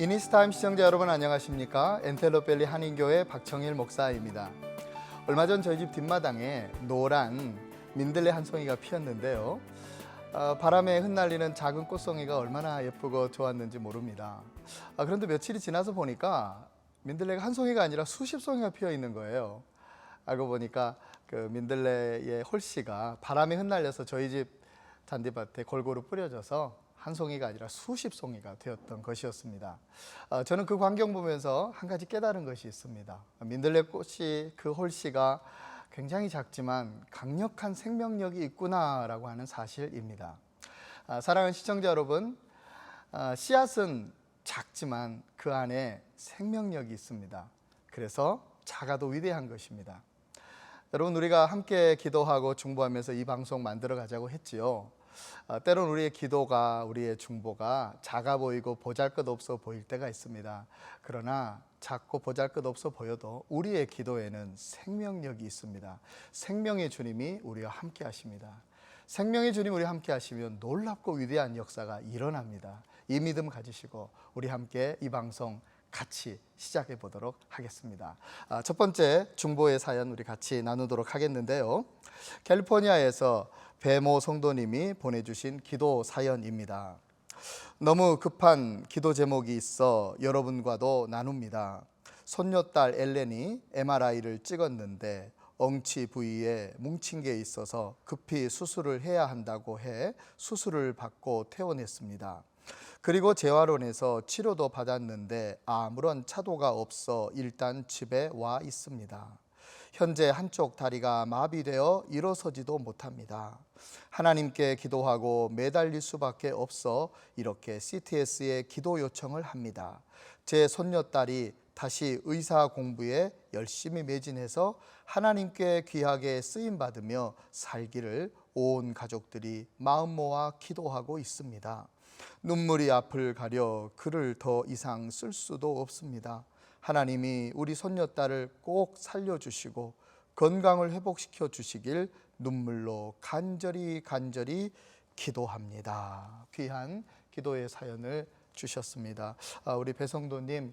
이니스타임 시청자 여러분 안녕하십니까? 엔텔로밸리 한인교회 박청일 목사입니다. 얼마 전 저희 집 뒷마당에 노란 민들레 한 송이가 피었는데요. 바람에 흩날리는 작은 꽃송이가 얼마나 예쁘고 좋았는지 모릅니다. 그런데 며칠이 지나서 보니까 민들레가 한 송이가 아니라 수십 송이가 피어 있는 거예요. 알고 보니까 그 민들레의 홀씨가 바람에 흩날려서 저희 집 잔디밭에 골고루 뿌려져서 한 송이가 아니라 수십 송이가 되었던 것이었습니다. 저는 그 광경 보면서 한 가지 깨달은 것이 있습니다. 민들레 꽃이 그 홀씨가 굉장히 작지만 강력한 생명력이 있구나라고 하는 사실입니다. 사랑하는 시청자 여러분, 씨앗은 작지만 그 안에 생명력이 있습니다. 그래서 작아도 위대한 것입니다. 여러분, 우리가 함께 기도하고 중보하면서 이 방송 만들어 가자고 했지요. 때론 우리의 기도가, 우리의 중보가 작아 보이고 보잘것없어 보일 때가 있습니다. 그러나 작고 보잘것없어 보여도 우리의 기도에는 생명력이 있습니다. 생명의 주님이 우리와 함께 하십니다. 생명의 주님 우리와 함께 하시면 놀랍고 위대한 역사가 일어납니다. 이 믿음 가지시고 우리 함께 이 방송 같이 시작해 보도록 하겠습니다. 첫 번째 중보의 사연 우리 같이 나누도록 하겠는데요. 캘리포니아에서 배모 성도님이 보내주신 기도 사연입니다. 너무 급한 기도 제목이 있어 여러분과도 나눕니다. 손녀딸 엘렌이 MRI를 찍었는데 엉치 부위에 뭉친 게 있어서 급히 수술을 해야 한다고 해 수술을 받고 퇴원했습니다. 그리고 재활원에서 치료도 받았는데 아무런 차도가 없어 일단 집에 와 있습니다. 현재 한쪽 다리가 마비되어 일어서지도 못합니다. 하나님께 기도하고 매달릴 수밖에 없어 이렇게 CTS에 기도 요청을 합니다. 제 손녀딸이 다시 의사 공부에 열심히 매진해서 하나님께 귀하게 쓰임받으며 살기를 온 가족들이 마음 모아 기도하고 있습니다. 눈물이 앞을 가려 글을 더 이상 쓸 수도 없습니다. 하나님이 우리 손녀딸을 꼭 살려주시고 건강을 회복시켜 주시길 눈물로 간절히 기도합니다. 귀한 기도의 사연을 주셨습니다. 우리 배성도님,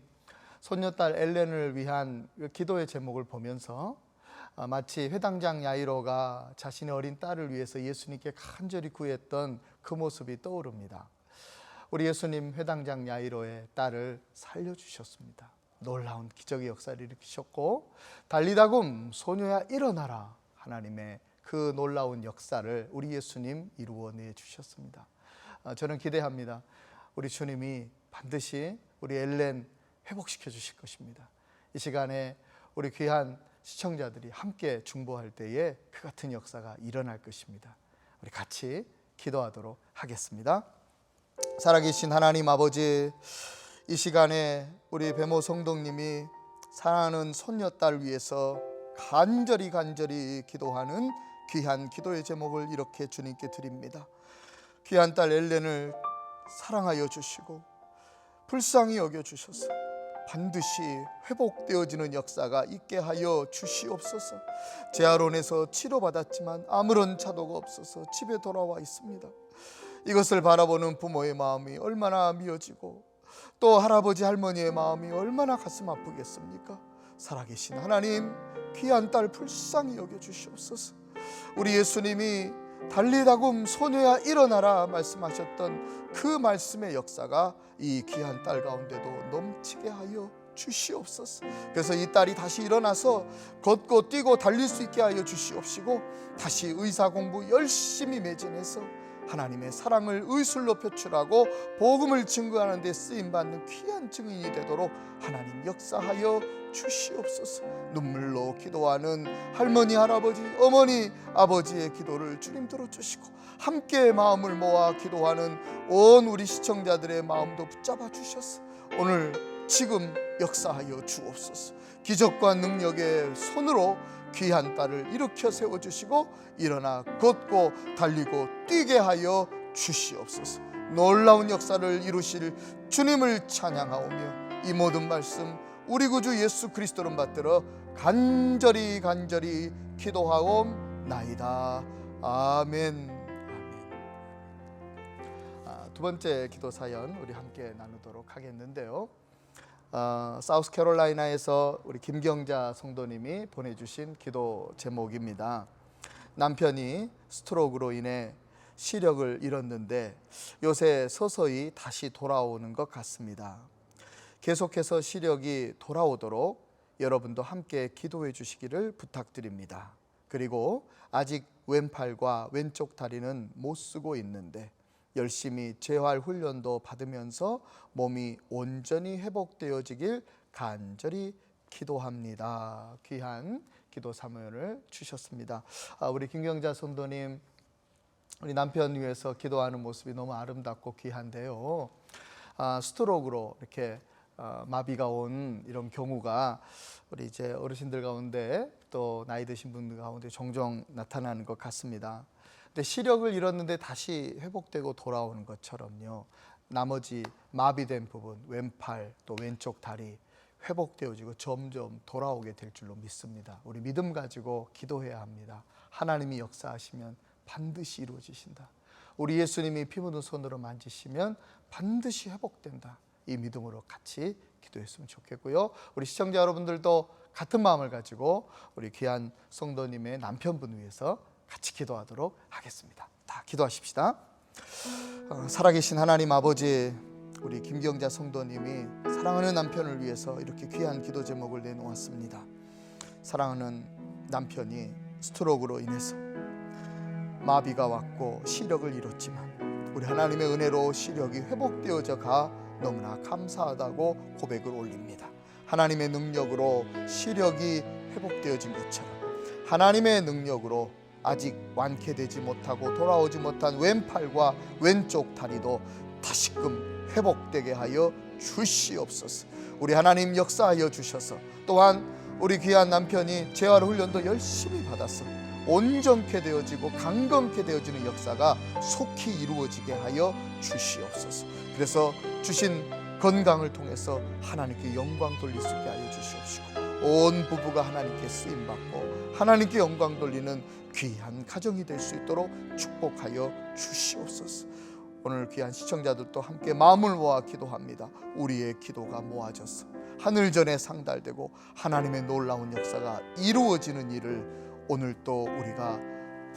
손녀딸 엘렌을 위한 기도의 제목을 보면서 마치 회당장 야이로가 자신의 어린 딸을 위해서 예수님께 간절히 구했던 그 모습이 떠오릅니다. 우리 예수님 회당장 야이로의 딸을 살려주셨습니다. 놀라운 기적의 역사를 일으키셨고 달리다굼 소녀야 일어나라, 하나님의 그 놀라운 역사를 우리 예수님 이루어내 주셨습니다. 저는 기대합니다. 우리 주님이 반드시 우리 엘렌 회복시켜 주실 것입니다. 이 시간에 우리 귀한 시청자들이 함께 중보할 때에 그 같은 역사가 일어날 것입니다. 우리 같이 기도하도록 하겠습니다. 살아계신 하나님 아버지, 이 시간에 우리 배모 성도님이 사랑하는 손녀딸 위해서 간절히 기도하는 귀한 기도의 제목을 이렇게 주님께 드립니다. 귀한 딸 엘렌을 사랑하여 주시고 불쌍히 여겨주셔서 반드시 회복되어지는 역사가 있게 하여 주시옵소서. 재활원에서 치료받았지만 아무런 차도가 없어서 집에 돌아와 있습니다. 이것을 바라보는 부모의 마음이 얼마나 미어지고 또 할아버지 할머니의 마음이 얼마나 가슴 아프겠습니까? 살아계신 하나님, 귀한 딸 불쌍히 여겨주시옵소서. 우리 예수님이 달리다굼 소녀야 일어나라 말씀하셨던 그 말씀의 역사가 이 귀한 딸 가운데도 넘치게 하여 주시옵소서. 그래서 이 딸이 다시 일어나서 걷고 뛰고 달릴 수 있게 하여 주시옵시고 다시 의사 공부 열심히 매진해서 하나님의 사랑을 의술로 표출하고 복음을 증거하는 데 쓰임받는 귀한 증인이 되도록 하나님 역사하여 주시옵소서. 눈물로 기도하는 할머니, 할아버지, 어머니, 아버지의 기도를 주님 들어주시고 함께 마음을 모아 기도하는 온 우리 시청자들의 마음도 붙잡아 주셔서 오늘 지금 역사하여 주옵소서. 기적과 능력의 손으로 귀한 딸을 일으켜 세워주시고 일어나 걷고 달리고 뛰게 하여 주시옵소서. 놀라운 역사를 이루실 주님을 찬양하오며 이 모든 말씀 우리 구주 예수 그리스도를 받들어 간절히 기도하옵나이다. 아멘. 두 번째 기도 사연 우리 함께 나누도록 하겠는데요. 사우스캐롤라이나에서 우리 김경자 성도님이 보내주신 기도 제목입니다. 남편이 스트로크로 인해 시력을 잃었는데 요새 서서히 다시 돌아오는 것 같습니다. 계속해서 시력이 돌아오도록 여러분도 함께 기도해 주시기를 부탁드립니다. 그리고 아직 왼팔과 왼쪽 다리는 못 쓰고 있는데 열심히 재활 훈련도 받으면서 몸이 온전히 회복되어지길 간절히 기도합니다. 귀한 기도 사무를 주셨습니다. 우리 김경자 성도님, 우리 남편 위해서 기도하는 모습이 너무 아름답고 귀한데요. 스트로크로 이렇게 마비가 온 이런 경우가 우리 이제 어르신들 가운데 또 나이 드신 분들 가운데 종종 나타나는 것 같습니다. 근데 시력을 잃었는데 다시 회복되고 돌아오는 것처럼요. 나머지 마비된 부분, 왼팔 또 왼쪽 다리 회복되어지고 점점 돌아오게 될 줄로 믿습니다. 우리 믿음 가지고 기도해야 합니다. 하나님이 역사하시면 반드시 이루어지신다. 우리 예수님이 피 묻은 손으로 만지시면 반드시 회복된다. 이 믿음으로 같이 기도했으면 좋겠고요. 우리 시청자 여러분들도 같은 마음을 가지고 우리 귀한 성도님의 남편분 위해서 같이 기도하도록 하겠습니다. 다 기도하십시다. 살아계신 하나님 아버지, 우리 김경자 성도님이 사랑하는 남편을 위해서 이렇게 귀한 기도 제목을 내놓았습니다. 사랑하는 남편이 스트로크로 인해서 마비가 왔고 시력을 잃었지만 우리 하나님의 은혜로 시력이 회복되어져 가 너무나 감사하다고 고백을 올립니다. 하나님의 능력으로 시력이 회복되어진 것처럼 하나님의 능력으로 아직 완쾌되지 못하고 돌아오지 못한 왼팔과 왼쪽 다리도 다시금 회복되게 하여 주시옵소서. 우리 하나님 역사하여 주셔서 또한 우리 귀한 남편이 재활 훈련도 열심히 받았어 온전케 되어지고 강건케 되어지는 역사가 속히 이루어지게 하여 주시옵소서. 그래서 주신 건강을 통해서 하나님께 영광 돌릴 수 있게 하여 주시옵시고 온 부부가 하나님께 쓰임받고 하나님께 영광 돌리는 귀한 가정이 될 수 있도록 축복하여 주시옵소서. 오늘 귀한 시청자들도 함께 마음을 모아 기도합니다. 우리의 기도가 모아져서 하늘전에 상달되고 하나님의 놀라운 역사가 이루어지는 일을 오늘 또 우리가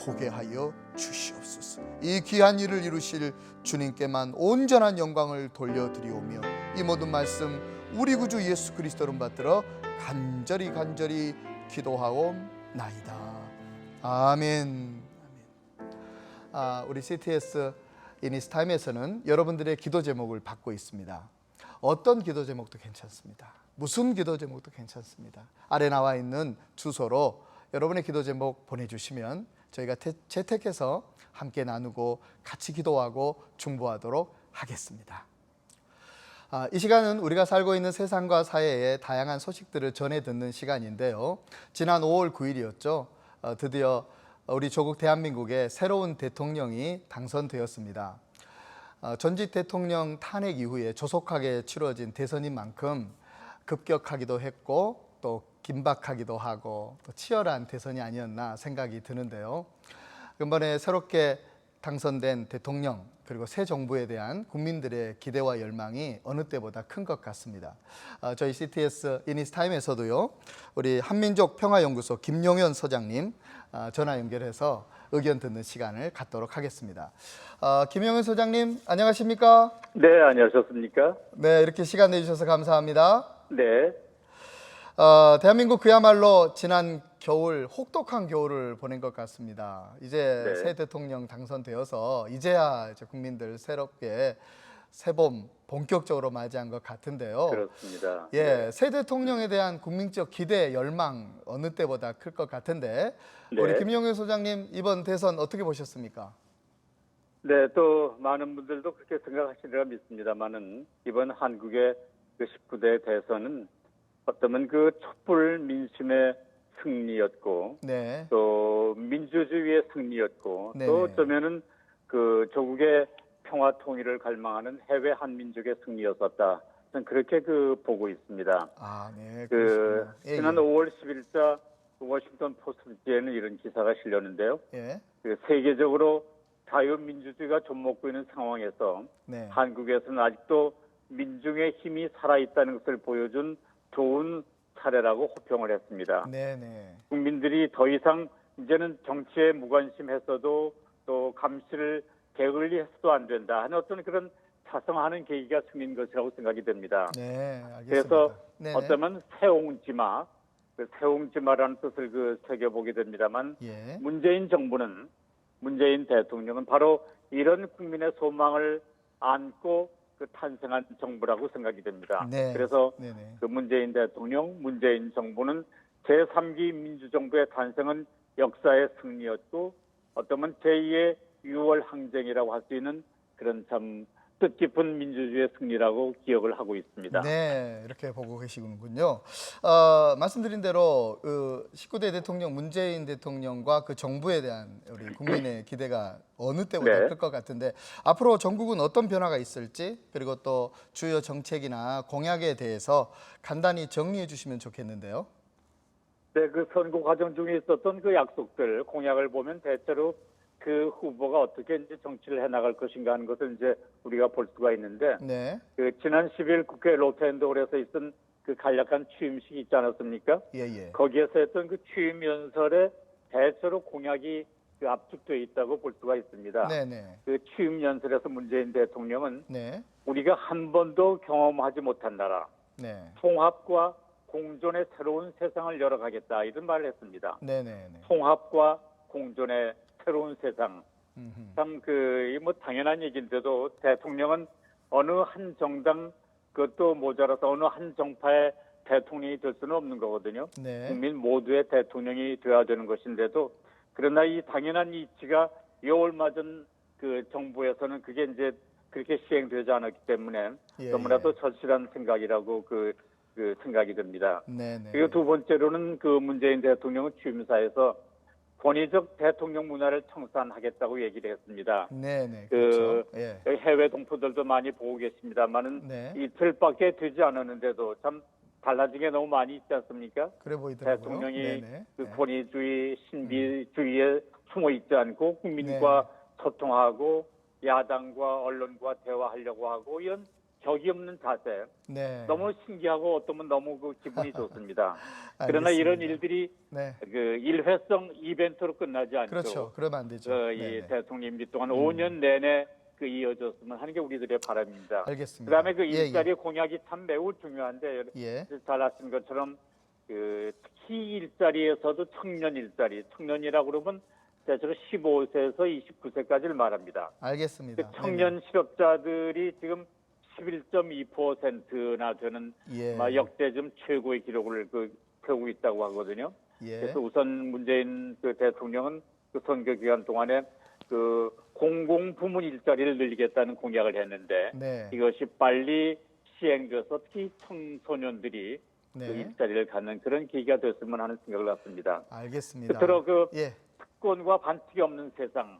보게 하여 주시옵소서. 이 귀한 일을 이루실 주님께만 온전한 영광을 돌려드리오며 이 모든 말씀 우리 구주 예수 그리스도를 받들어 간절히 기도하옵나이다. 아멘. 우리 CTS 이니스타임에서는 여러분들의 기도 제목을 받고 있습니다. 어떤 기도 제목도 괜찮습니다. 무슨 기도 제목도 괜찮습니다. 아래 나와 있는 주소로 여러분의 기도 제목 보내주시면 저희가 채택해서 함께 나누고 같이 기도하고 중보하도록 하겠습니다. 이 시간은 우리가 살고 있는 세상과 사회의 다양한 소식들을 전해 듣는 시간인데요. 지난 5월 9일이었죠. 드디어 우리 조국 대한민국의 새로운 대통령이 당선되었습니다. 전직 대통령 탄핵 이후에 조속하게 치러진 대선인 만큼 급격하기도 했고 또 긴박하기도 하고 또 치열한 대선이 아니었나 생각이 드는데요. 이번에 새롭게 당선된 대통령 그리고 새 정부에 대한 국민들의 기대와 열망이 어느 때보다 큰 것 같습니다. 저희 CTS 이니스타임에서도요. 우리 한민족 평화연구소 김용현 소장님 전화 연결해서 의견 듣는 시간을 갖도록 하겠습니다. 김용현 소장님 안녕하십니까? 네, 안녕하셨습니까? 네, 이렇게 시간 내주셔서 감사합니다. 네. 대한민국 그야말로 지난 겨울 혹독한 겨울을 보낸 것 같습니다. 이제 네. 새 대통령 당선되어서 이제야 이제 국민들 새롭게 새봄 본격적으로 맞이한 것 같은데요. 그렇습니다. 예, 네. 새 대통령에 대한 국민적 기대, 열망 어느 때보다 클 것 같은데 네. 우리 김용현 소장님 이번 대선 어떻게 보셨습니까? 네, 또 많은 분들도 그렇게 생각하시리라 믿습니다만은 이번 한국의 그 19대 대선은 어쩌면 그 촛불 민심의 승리였고, 네. 또 민주주의의 승리였고, 네네. 또 어쩌면은 그 조국의 평화 통일을 갈망하는 해외 한민족의 승리였었다. 저는 그렇게 그 보고 있습니다. 아, 네. 그 예, 지난 예. 5월 10일자 워싱턴 포스트지에는 이런 기사가 실렸는데요. 예. 그 세계적으로 자유민주주의가 좀먹고 있는 상황에서 네. 한국에서는 아직도 민중의 힘이 살아있다는 것을 보여준 좋은 사례라고 호평을 했습니다. 네네. 국민들이 더 이상 이제는 정치에 무관심했어도 또 감시를 게을리 해서도 안 된다 하는 어떤 그런 자성하는 계기가 생긴 것이라고 생각이 됩니다. 네, 알겠습니다. 그래서 네네. 어쩌면 새옹지마, 그 새옹지마라는 뜻을 새겨보게 됩니다만 예. 문재인 정부는 문재인 대통령은 바로 이런 국민의 소망을 안고 탄생한 정부라고 생각이 됩니다. 네. 그래서 네네. 문재인 대통령, 문재인 정부는 제3기 민주정부의 탄생은 역사의 승리였고 어쩌면 제2의 6월 항쟁이라고 할 수 있는 그런 참 뜻깊은 민주주의의 승리라고 기억을 하고 있습니다. 네, 이렇게 보고 계시군요. 말씀드린 대로 19대 대통령 문재인 대통령과 그 정부에 대한 우리 국민의 기대가 어느 때보다 네. 클 것 같은데 앞으로 전국은 어떤 변화가 있을지 그리고 또 주요 정책이나 공약에 대해서 간단히 정리해 주시면 좋겠는데요. 네, 그 선거 과정 중에 있었던 그 약속들, 공약을 보면 대체로 그 후보가 어떻게 이제 정치를 해나갈 것인가 하는 것을 이제 우리가 볼 수가 있는데, 네, 지난 10일 국회 로텐도홀에서 있던 그 간략한 취임식이 있지 않았습니까? 예. 거기에서 했던 그 취임 연설에 대체로 공약이 압축되어 있다고 볼 수가 있습니다. 네네. 그 취임 연설에서 문재인 대통령은 네, 우리가 한 번도 경험하지 못한 나라, 네, 통합과 공존의 새로운 세상을 열어가겠다 이런 말을 했습니다. 네네. 통합과 공존의 새로운 세상. 음흠. 참 뭐 당연한 얘기인데도 대통령은 어느 한 정당 그것도 모자라서 어느 한 정파의 대통령이 될 수는 없는 거거든요. 네, 국민 모두의 대통령이 되어야 되는 것인데도 그러나 이 당연한 이치가 요 얼마 전 그 정부에서는 그게 이제 그렇게 시행되지 않았기 때문에 예, 너무나도 절실한 생각이라고 그 생각이 듭니다. 네네. 그리고 두 번째로는 그 문재인 대통령은 취임사에서 권위적 대통령 문화를 청산하겠다고 얘기를 했습니다. 네네. 그 그렇죠. 예. 해외 동포들도 많이 보고 계십니다만은 네. 이틀밖에 되지 않았는데도 참 달라진 게 너무 많이 있지 않습니까? 그래 보이더라고요. 대통령이 네네. 그 네. 권위주의, 신비주의에 숨어 있지 않고 국민과 소통하고 야당과 언론과 대화하려고 하고 이런 격이 없는 자세 네. 너무 신기하고 어쩌면 너무 기분이 좋습니다. 그러나 알겠습니다. 이런 일들이 네. 일회성 이벤트로 끝나지 않고 그렇죠. 그러면 안 되죠. 이 네네. 대통령 임기 동안 5년 내내 이어졌으면 하는 게 우리들의 바람입니다. 알겠습니다. 그다음에 그 예, 일자리 공약이 참 매우 중요한데 예. 잘 아시는 것처럼 특히 일자리에서도 청년 일자리, 청년이라고 그러면 대체로 15세에서 29세까지를 말합니다. 알겠습니다. 그 청년 실업자들이 지금 11.2%나 되는 예. 역대 좀 최고의 기록을 세우고 있다고 하거든요. 예. 그래서 우선 문재인 대통령은 그 선거 기간 동안에 공공부문 일자리를 늘리겠다는 공약을 했는데 네. 이것이 빨리 시행돼서 특히 청소년들이 네. 일자리를 갖는 그런 계기가 됐으면 하는 생각을 갖습니다. 알겠습니다. 끝으로 예. 특권과 반칙이 없는 세상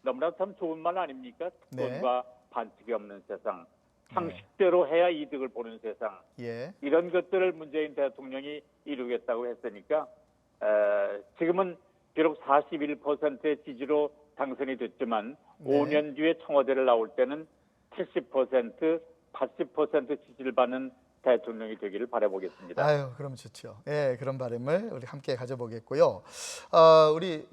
너무나 참 좋은 말 아닙니까? 특권과 반칙이 없는 세상 상식대로 해야 이득을 보는 세상 예. 이런 것들을 문재인 대통령이 이루겠다고 했으니까 지금은 비록 41%의 지지로 당선이 됐지만 네. 5년 뒤에 청와대를 나올 때는 70%, 80% 지지를 받는 대통령이 되기를 바라보겠습니다. 아유, 그럼 좋죠. 예, 그런 바람을 우리 함께 가져보겠고요. 우리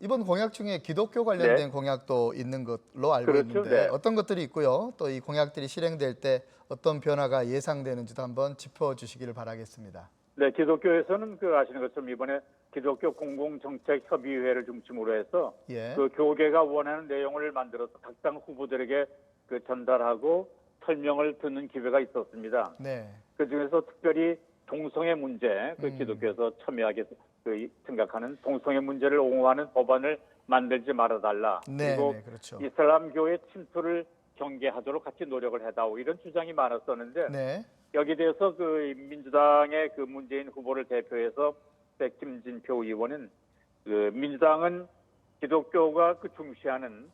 이번 공약 중에 기독교 관련된 공약도 있는 것로 알고 그렇죠. 있는데 네. 어떤 것들이 있고요. 또 이 공약들이 실행될 때 어떤 변화가 예상되는지도 한번 짚어주시기를 바라겠습니다. 네, 기독교에서는 아시는 것처럼 이번에 기독교 공공정책협의회를 중심으로 해서 예. 교계가 원하는 내용을 만들어서 각 당 후보들에게 전달하고 설명을 듣는 기회가 있었습니다. 네. 그 중에서 특별히 동성애 문제, 기독교에서 첨예하게 생각하는 동성애 문제를 옹호하는 법안을 만들지 말아달라. 네, 그리고 네, 그렇죠. 이슬람교의 침투를 경계하도록 같이 노력을 해다오. 이런 주장이 많았었는데 네. 여기에 대해서 민주당의 문재인 후보를 대표해서 김진표 의원은 민주당은 기독교가 중시하는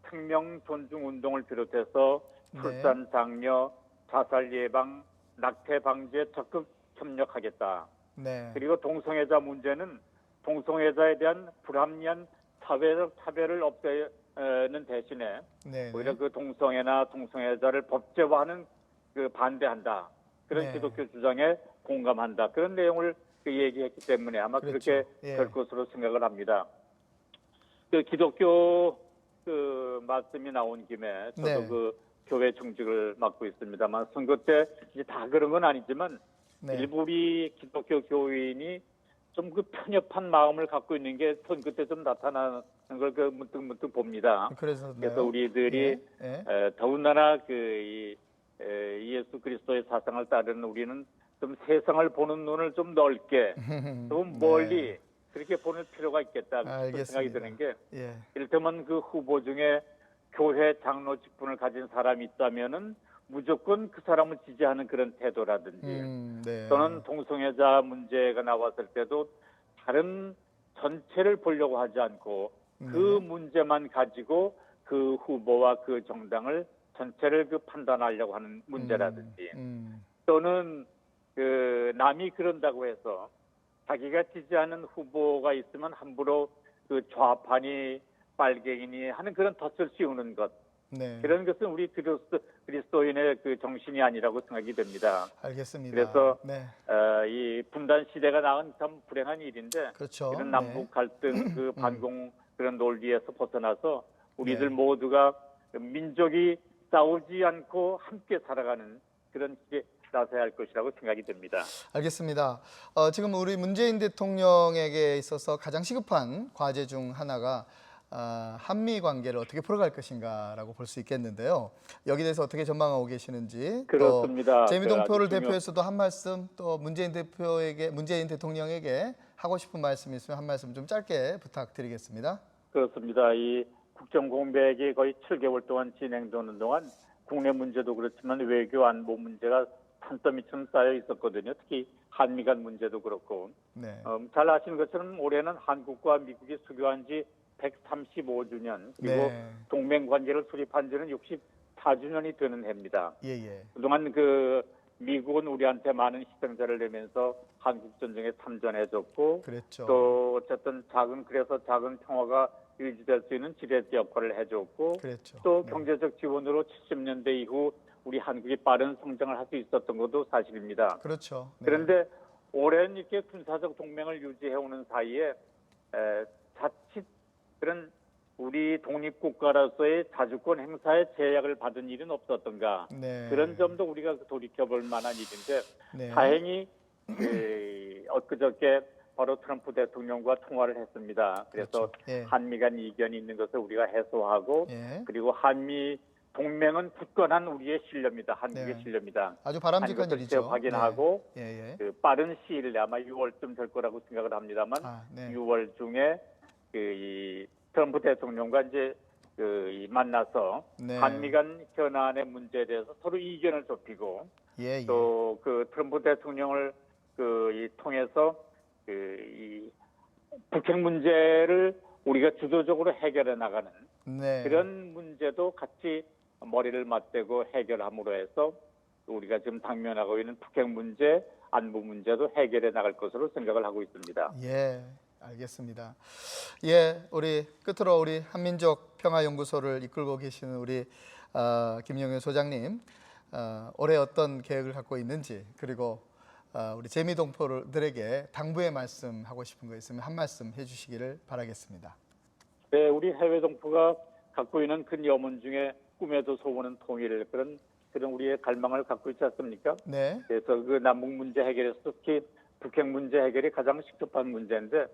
생명 존중 운동을 비롯해서 출산 장려, 자살 예방, 낙태 방지에 적극 협력하겠다. 네. 그리고 동성애자 문제는 동성애자에 대한 불합리한 사회적 차별을 없애는 대신에 네. 오히려 동성애나 동성애자를 법제화하는 그 반대한다. 그런 네. 기독교 주장에 공감한다. 그런 내용을 얘기했기 때문에 아마 그렇죠. 그렇게 예. 될 것으로 생각을 합니다. 그 기독교 그 말씀이 나온 김에 저도 네. 그 교회 중직을 맡고 있습니다만 선거 때 이제 다 그런 건 아니지만 네. 일부 우리 기독교 교인이 좀 그 편협한 마음을 갖고 있는 게 선거 때 좀 나타나는 걸 그 문득 봅니다. 그래서 그래서 우리들이 예. 더군다나 예수 그리스도의 사상을 따르는 우리는 좀 세상을 보는 눈을 좀 넓게 좀 멀리 네. 그렇게 보낼 필요가 있겠다 그런 알겠습니다. 생각이 드는 게 예. 이를테면 그 후보 중에 교회 장로 직분을 가진 사람이 있다면은 무조건 그 사람을 지지하는 그런 태도라든지 네. 또는 동성애자 문제가 나왔을 때도 다른 전체를 보려고 하지 않고 그 문제만 가지고 그 후보와 그 정당을 전체를 그 판단하려고 하는 문제라든지 또는 그 남이 그런다고 해서 자기가 지지하는 후보가 있으면 함부로 그 좌파니 빨갱이니 하는 그런 덫을 씌우는 것 네. 그런 것은 우리 그리스도인의 그 정신이 아니라고 생각이 됩니다. 알겠습니다. 그래서 네. 이 분단 시대가 낳은 참 불행한 일인데 그렇죠. 이런 남북 갈등 그 반공 그런 논리에서 벗어나서 우리들 네. 모두가 민족이 싸우지 않고 함께 살아가는 그런 길에 나서야 할 것이라고 생각이 듭니다. 알겠습니다. 지금 우리 문재인 대통령에게 있어서 가장 시급한 과제 중 하나가 한미 관계를 어떻게 풀어갈 것인가라고 볼 수 있겠는데요. 여기 대해서 어떻게 전망하고 계시는지 그렇습니다. 또 재미동표를 아주 대표해서도 한 말씀 또 문재인 대통령에게 하고 싶은 말씀 있으면 한 말씀 좀 짧게 부탁드리겠습니다. 그렇습니다. 이 국정 공백이 거의 7개월 동안 진행되는 동안 국내 문제도 그렇지만 외교 안보 문제가 산더미처럼 쌓여 있었거든요. 특히 한미 간 문제도 그렇고 네. 잘 아시는 것처럼 올해는 한국과 미국이 수교한 지 135주년 그리고 네. 동맹 관계를 수립한 지는 64주년이 되는 해입니다. 예. 그동안 그 미국은 우리한테 많은 희생자를 내면서 한국 전쟁에 참전해줬고 그랬죠. 또 어쨌든 작은 평화가 유지될 수 있는 지렛대 역할을 해줬고 그랬죠. 또 네. 경제적 지원으로 70년대 이후 우리 한국이 빠른 성장을 할 수 있었던 것도 사실입니다. 그렇죠. 네. 그런데 오랜 이렇게 군사적 동맹을 유지해오는 사이에 자칫 그런 우리 독립국가로서의 자주권 행사에 제약을 받은 일은 없었던가 네. 그런 점도 우리가 돌이켜볼 만한 일인데 네. 다행히 엊그저께 바로 트럼프 대통령과 통화를 했습니다. 그래서 그렇죠. 예. 한미 간 이견이 있는 것을 우리가 해소하고 예. 그리고 한미 동맹은 굳건한 우리의 신뢰입니다. 한국의 네. 신뢰입니다. 아주 바람직한 한 것을 일이죠. 확인하고 네. 그 빠른 시일 내에 아마 6월쯤 될 거라고 생각을 합니다만 네. 6월 중에 이 트럼프 대통령과 이제 이 만나서 네. 한미 간 현안의 문제에 대해서 서로 이견을 좁히고 또 그 트럼프 대통령을 통해서 이 북핵 문제를 우리가 주도적으로 해결해 나가는 네. 그런 문제도 같이 머리를 맞대고 해결함으로 해서 우리가 지금 당면하고 있는 북핵 문제, 안보 문제도 해결해 나갈 것으로 생각을 하고 있습니다. 예, 알겠습니다. 예, 우리 끝으로 우리 한민족 평화연구소를 이끌고 계시는 우리 김영현 소장님, 올해 어떤 계획을 갖고 있는지 그리고 우리 재미동포들에게 당부의 말씀 하고 싶은 거 있으면 한 말씀 해주시기를 바라겠습니다. 네, 우리 해외 정부가 갖고 있는 큰 염원 중에 꿈에도 소원은 통일 그런 우리의 갈망을 갖고 있지 않습니까? 네. 그래서 그 남북 문제 해결에서 특히 북핵 문제 해결이 가장 시급한 문제인데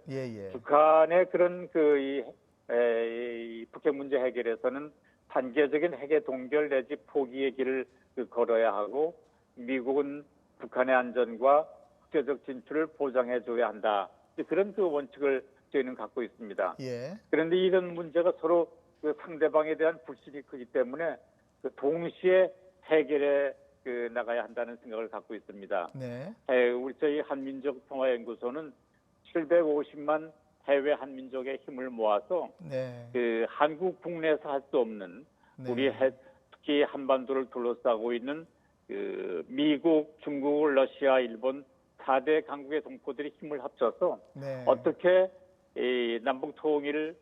북한의 그런 이 북핵 문제 해결에서는 단계적인 핵의 동결 내지 포기의 길을 걸어야 하고 미국은 북한의 안전과 국제적 진출을 보장해줘야 한다. 그런 그 원칙을 저희는 갖고 있습니다. 그런데 이런 문제가 서로 그 상대방에 대한 불신이 크기 때문에 동시에 해결해 나가야 한다는 생각을 갖고 있습니다. 우리 저희 한민족 평화연구소는 750만 해외 한민족의 힘을 모아서 그 한국 국내에서 할 수 없는 우리 특히 한반도를 둘러싸고 있는 그 미국, 중국, 러시아, 일본 4대 강국의 동포들이 힘을 합쳐서 어떻게 이 남북 통일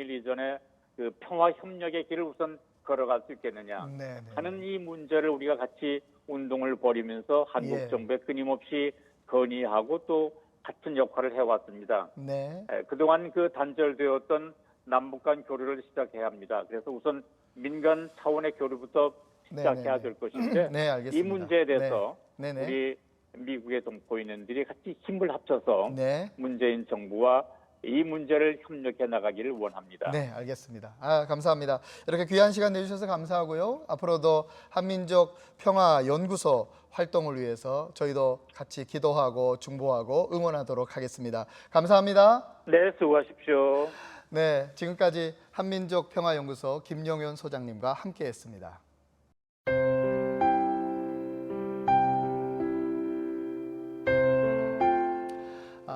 이전에 그 평화 협력의 길을 우선 걸어갈 수 있겠느냐 하는 이 문제를 우리가 같이 운동을 벌이면서 한국 예. 정부에 끊임없이 건의하고 또 같은 역할을 해왔습니다. 네. 그동안 그 단절되었던 남북 간 교류를 시작해야 합니다. 그래서 우선 민간 차원의 교류부터 시작해야 될 것인데 네, 이 알겠습니다. 문제에 네. 대해서 네네. 우리 미국의 동포인원들이 같이 힘을 합쳐서 네. 문재인 정부와 이 문제를 협력해 나가기를 원합니다. 네, 알겠습니다. 감사합니다. 이렇게 귀한 시간 내주셔서 감사하고요. 앞으로도 한민족 평화 연구소 활동을 위해서 저희도 같이 기도하고 중보하고 응원하도록 하겠습니다. 감사합니다. 네, 수고하십시오. 네, 지금까지 한민족 평화 연구소 김용현 소장님과 함께했습니다.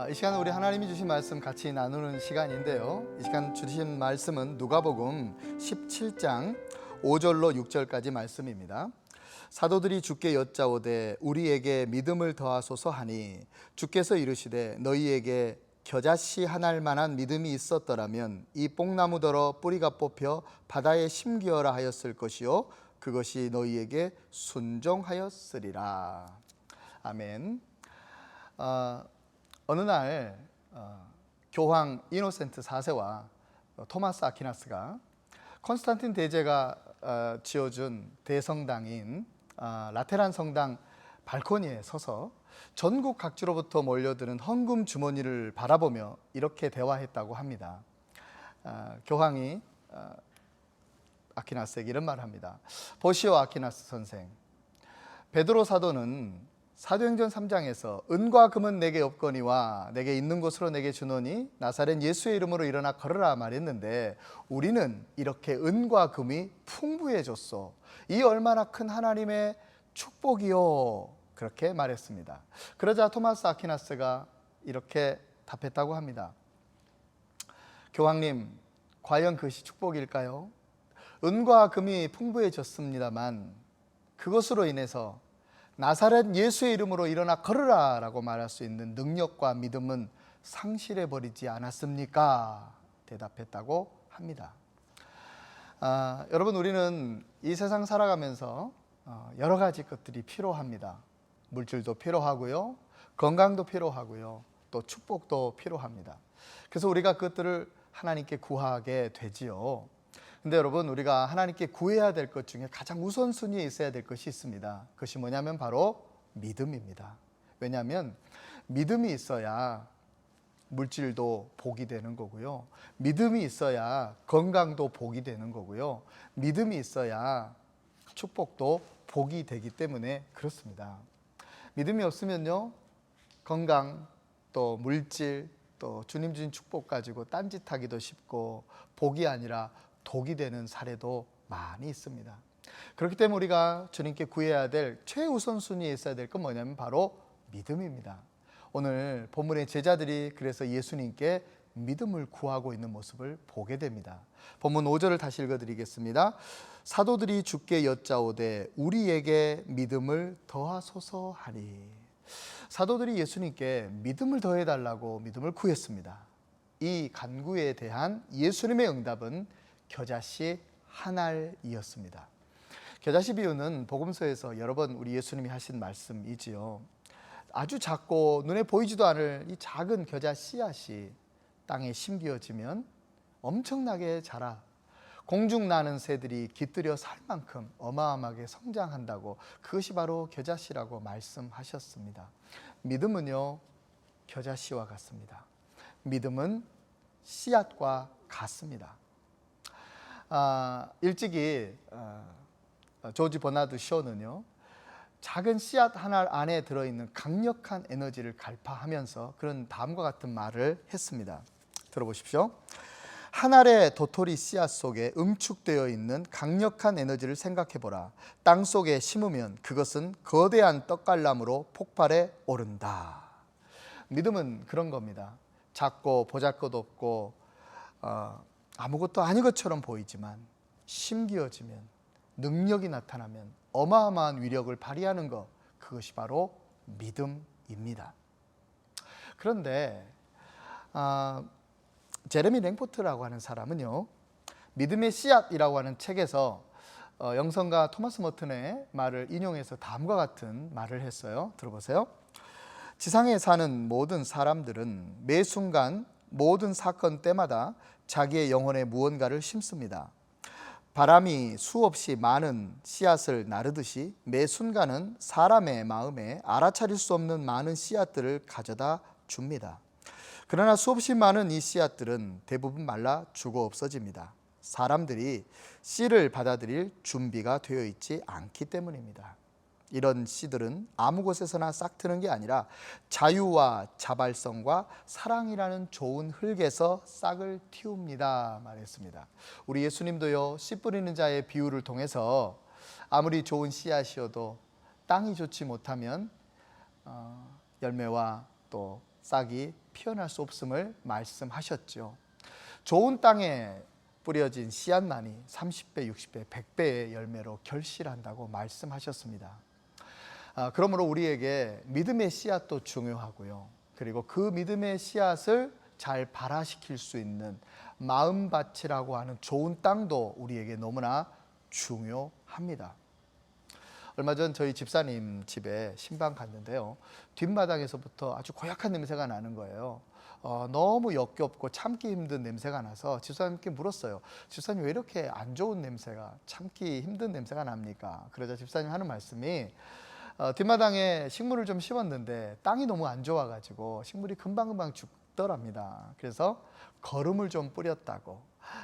이 시간은 우리 하나님이 주신 말씀 같이 나누는 시간인데요. 이 시간 주신 말씀은 누가복음 17장 5절로 6절까지 말씀입니다. 사도들이 주께 여짜오되 우리에게 믿음을 더하소서 하니 주께서 이르시되 너희에게 겨자씨 하나일 만한 믿음이 있었더라면 이 뽕나무더러 뿌리가 뽑혀 바다에 심기어라 하였을 것이요 그것이 너희에게 순종하였으리라. 아멘. 어느 날 교황 이노센트 4세와 토마스 아퀴나스가 콘스탄틴 대제가 지어준 대성당인 라테란 성당 발코니에 서서 전국 각지로부터 몰려드는 헌금 주머니를 바라보며 이렇게 대화했다고 합니다. 교황이 아퀴나스에게 이런 말을 합니다. 보시오 아퀴나스 선생, 베드로 사도는 사도행전 3장에서 은과 금은 내게 없거니와 내게 있는 곳으로 내게 주노니 나사렛 예수의 이름으로 일어나 걸으라 말했는데 우리는 이렇게 은과 금이 풍부해졌소. 이 얼마나 큰 하나님의 축복이요. 그렇게 말했습니다. 그러자 토마스 아퀴나스가 이렇게 답했다고 합니다. 교황님, 과연 그것이 축복일까요? 은과 금이 풍부해졌습니다만 그것으로 인해서 나사렛 예수의 이름으로 일어나 걸으라 라고 말할 수 있는 능력과 믿음은 상실해버리지 않았습니까? 대답했다고 합니다. 여러분, 우리는 이 세상 살아가면서 여러 가지 것들이 필요합니다. 물질도 필요하고요, 건강도 필요하고요, 또 축복도 필요합니다. 그래서 우리가 그것들을 하나님께 구하게 되지요. 근데 여러분, 우리가 하나님께 구해야 될 것 중에 가장 우선순위에 있어야 될 것이 있습니다. 그것이 뭐냐면 바로 믿음입니다. 왜냐하면 믿음이 있어야 물질도 복이 되는 거고요, 믿음이 있어야 건강도 복이 되는 거고요, 믿음이 있어야 축복도 복이 되기 때문에 그렇습니다. 믿음이 없으면요, 건강 또 물질 또 주님 주신 축복 가지고 딴짓하기도 쉽고 복이 아니라 독이 되는 사례도 많이 있습니다. 그렇기 때문에 우리가 주님께 구해야 될 최우선 순위에 있어야 될 건 뭐냐면 바로 믿음입니다. 오늘 본문의 제자들이 그래서 예수님께 믿음을 구하고 있는 모습을 보게 됩니다. 본문 5절을 다시 읽어드리겠습니다. 사도들이 주께 여짜오되 우리에게 믿음을 더하소서 하니. 사도들이 예수님께 믿음을 더해달라고 믿음을 구했습니다. 이 간구에 대한 예수님의 응답은 겨자씨 한 알이었습니다. 겨자씨 비유는 복음서에서 여러 번 우리 예수님이 하신 말씀이지요. 아주 작고 눈에 보이지도 않을 이 작은 겨자 씨앗이 땅에 심기어지면 엄청나게 자라 공중 나는 새들이 깃들여 살 만큼 어마어마하게 성장한다고, 그것이 바로 겨자씨라고 말씀하셨습니다. 믿음은요, 겨자씨와 같습니다. 믿음은 씨앗과 같습니다. 일찍이 조지 버나드 쇼는요, 작은 씨앗 하나 안에 들어있는 강력한 에너지를 갈파하면서 그런 다음과 같은 말을 했습니다. 들어보십시오. 한 알의 도토리 씨앗 속에 응축되어 있는 강력한 에너지를 생각해보라. 땅 속에 심으면 그것은 거대한 떡갈나무로 폭발해 오른다. 믿음은 그런 겁니다. 작고 보잘것없고 아무것도 아닌 것처럼 보이지만 심기어지면, 능력이 나타나면 어마어마한 위력을 발휘하는 것, 그것이 바로 믿음입니다. 그런데 제레미 랭포트라고 하는 사람은요, 믿음의 씨앗이라고 하는 책에서 영성가 토마스 머튼의 말을 인용해서 다음과 같은 말을 했어요. 들어보세요. 지상에 사는 모든 사람들은 매 순간 모든 사건 때마다 자기의 영혼에 무언가를 심습니다. 바람이 수없이 많은 씨앗을 나르듯이 매 순간은 사람의 마음에 알아차릴 수 없는 많은 씨앗들을 가져다 줍니다. 그러나 수없이 많은 이 씨앗들은 대부분 말라 죽어 없어집니다. 사람들이 씨를 받아들일 준비가 되어 있지 않기 때문입니다. 이런 씨들은 아무 곳에서나 싹 트는 게 아니라 자유와 자발성과 사랑이라는 좋은 흙에서 싹을 틔웁니다 말했습니다. 우리 예수님도요, 씨 뿌리는 자의 비유를 통해서 아무리 좋은 씨앗이어도 땅이 좋지 못하면 열매와 또 싹이 피어날 수 없음을 말씀하셨죠. 좋은 땅에 뿌려진 씨앗만이 30배, 60배, 100배의 열매로 결실한다고 말씀하셨습니다. 그러므로 우리에게 믿음의 씨앗도 중요하고요. 그리고 그 믿음의 씨앗을 잘 발화시킬 수 있는 마음밭이라고 하는 좋은 땅도 우리에게 너무나 중요합니다. 얼마 전 저희 집사님 집에 신방 갔는데요. 뒷마당에서부터 아주 고약한 냄새가 나는 거예요. 너무 역겹고 참기 힘든 냄새가 나서 집사님께 물었어요. 집사님, 왜 이렇게 안 좋은 냄새가, 참기 힘든 냄새가 납니까? 그러자 집사님 하는 말씀이 뒷마당에 식물을 좀 심었는데 땅이 너무 안 좋아가지고 식물이 금방금방 죽더랍니다. 그래서 거름을 좀 뿌렸다고,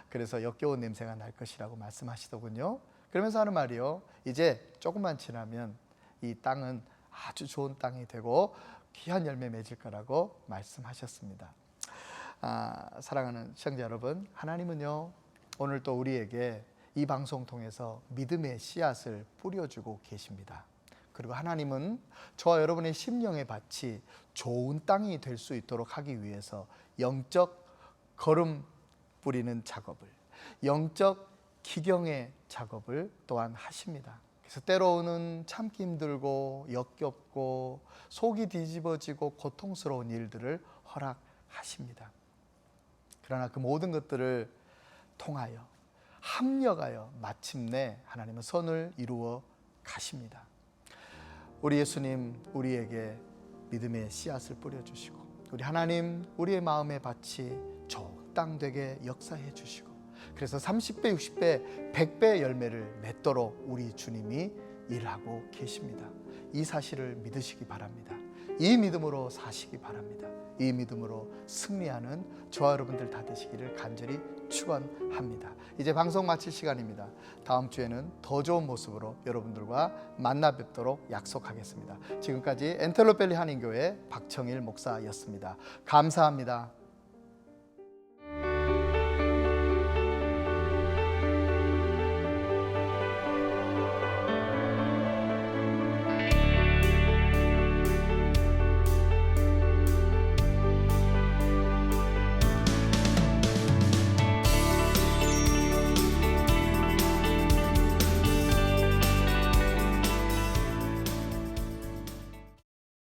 그래서 역겨운 냄새가 날 것이라고 말씀하시더군요. 그러면서 하는 말이요, 이제 조금만 지나면 이 땅은 아주 좋은 땅이 되고 귀한 열매 맺을 거라고 말씀하셨습니다. 사랑하는 시청자 여러분, 하나님은요, 오늘 또 우리에게 이 방송 통해서 믿음의 씨앗을 뿌려주고 계십니다. 그리고 하나님은 저와 여러분의 심령의 밭이 좋은 땅이 될 수 있도록 하기 위해서 영적 거름 뿌리는 작업을, 영적 기경의 작업을 또한 하십니다. 그래서 때로는 참기 힘들고 역겹고 속이 뒤집어지고 고통스러운 일들을 허락하십니다. 그러나 그 모든 것들을 통하여 합력하여 마침내 하나님은 선을 이루어 가십니다. 우리 예수님, 우리에게 믿음의 씨앗을 뿌려주시고, 우리 하나님, 우리의 마음의 밭이 좋은 땅 되게 역사해 주시고, 그래서 30배, 60배, 100배 열매를 맺도록 우리 주님이 일하고 계십니다. 이 사실을 믿으시기 바랍니다. 이 믿음으로 사시기 바랍니다. 이 믿음으로 승리하는 저와 여러분들 다 되시기를 간절히 축원합니다. 이제 방송 마칠 시간입니다. 다음 주에는 더 좋은 모습으로 여러분들과 만나 뵙도록 약속하겠습니다. 지금까지 엔텔로펠리 한인교회 박청일 목사였습니다. 감사합니다.